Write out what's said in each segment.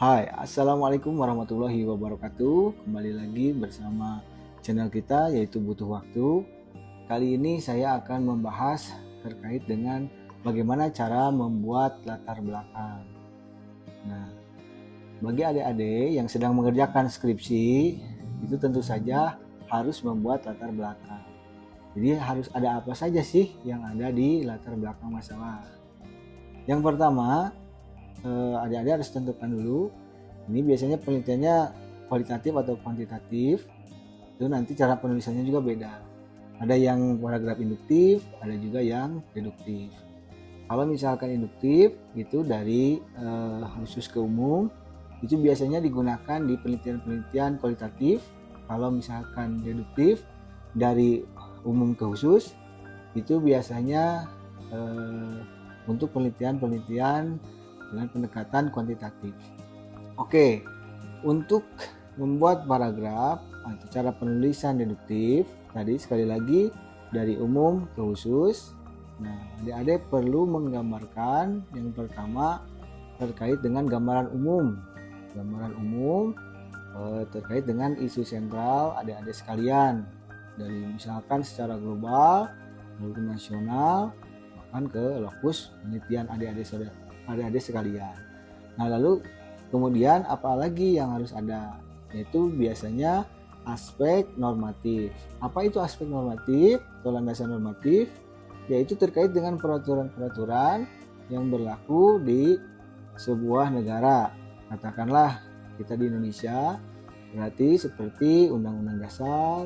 Hai, Assalamualaikum warahmatullahi wabarakatuh. Kembali lagi bersama channel kita yaitu Butuh Waktu. Kali ini saya akan membahas terkait dengan bagaimana cara membuat latar belakang. Nah, bagi adik-adik yang sedang mengerjakan skripsi, itu tentu saja harus membuat latar belakang. Jadi harus ada apa saja sih yang ada di latar belakang masalah. Yang pertama, adik-adik harus tentukan dulu, ini biasanya penelitiannya kualitatif atau kuantitatif, itu nanti cara penulisannya juga beda. Ada yang paragraf induktif, ada juga yang deduktif. Kalau misalkan induktif itu dari khusus ke umum, itu biasanya digunakan di penelitian-penelitian kualitatif. Kalau misalkan deduktif dari umum ke khusus, itu biasanya untuk penelitian-penelitian dengan pendekatan kuantitatif. Oke, untuk membuat paragraf atau cara penulisan deduktif, tadi sekali lagi dari umum ke khusus. Nah, adik-adik perlu menggambarkan yang pertama terkait dengan gambaran umum. Gambaran umum terkait dengan isu sentral adik-adik sekalian. Dari misalkan secara global, lalu nasional, bahkan ke lokus penelitian adik-adik sekalian. Nah, lalu kemudian apalagi yang harus ada, yaitu biasanya aspek normatif. Apa itu aspek normatif atau landasan normatif? Yaitu terkait dengan peraturan-peraturan yang berlaku di sebuah negara. Katakanlah kita di Indonesia, berarti seperti Undang-Undang Dasar,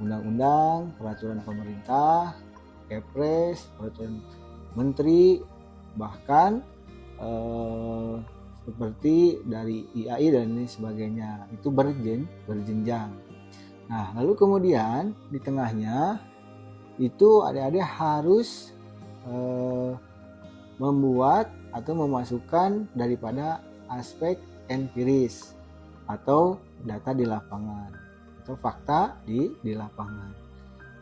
Undang-Undang, peraturan pemerintah, Kepres, peraturan menteri, bahkan seperti dari IAI dan lain sebagainya, itu berjenjang. Nah, lalu kemudian di tengahnya itu adik-adik harus membuat atau memasukkan daripada aspek empiris atau data di lapangan atau fakta di lapangan.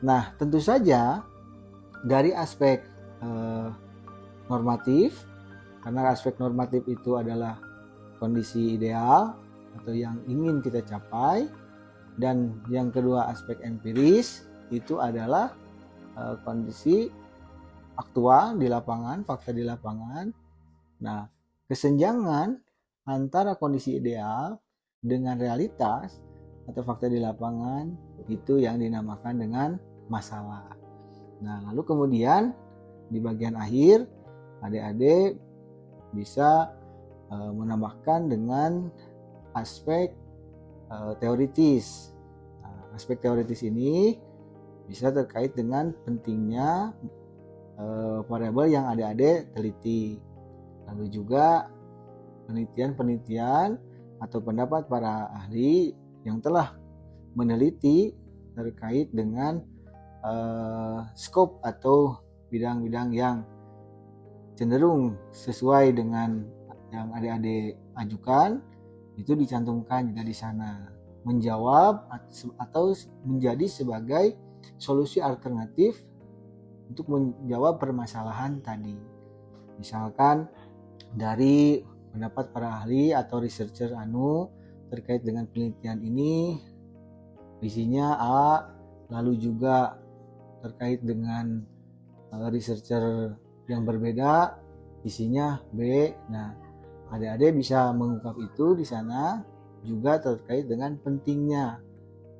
Nah, tentu saja dari aspek normatif, karena aspek normatif itu adalah kondisi ideal atau yang ingin kita capai, dan yang kedua aspek empiris itu adalah kondisi aktual di lapangan, fakta di lapangan. Nah, kesenjangan antara kondisi ideal dengan realitas atau fakta di lapangan itu yang dinamakan dengan masalah. Nah, lalu kemudian di bagian akhir adik-adik bisa menambahkan dengan aspek teoritis. Nah, aspek teoritis ini bisa terkait dengan pentingnya variabel yang adik-adik teliti. Lalu juga penelitian-penelitian atau pendapat para ahli yang telah meneliti terkait dengan skop atau bidang-bidang yang cenderung sesuai dengan yang adik-adik ajukan, itu dicantumkan juga di sana, menjawab atau menjadi sebagai solusi alternatif untuk menjawab permasalahan tadi. Misalkan dari pendapat para ahli atau researcher terkait dengan penelitian ini, isinya A, lalu juga terkait dengan researcher yang berbeda, isinya B. Nah, adik-adik bisa mengungkap itu di sana, juga terkait dengan pentingnya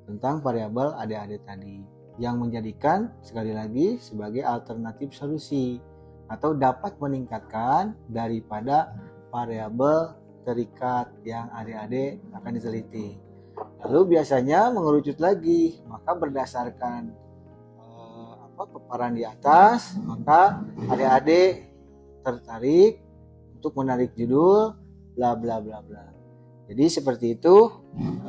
tentang variabel adik-adik tadi, yang menjadikan sekali lagi sebagai alternatif solusi atau dapat meningkatkan daripada variabel terikat yang adik-adik akan diteliti. Lalu biasanya mengerucut lagi, maka berdasarkan paparan di atas, maka adik-adik tertarik untuk menarik judul bla bla bla bla. Jadi seperti itu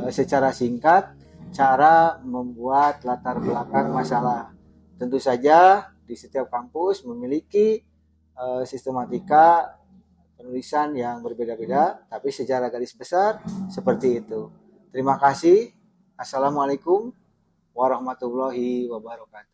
secara singkat cara membuat latar belakang masalah. Tentu saja di setiap kampus memiliki sistematika penulisan yang berbeda-beda, tapi secara garis besar seperti itu. Terima kasih. Assalamualaikum warahmatullahi wabarakatuh.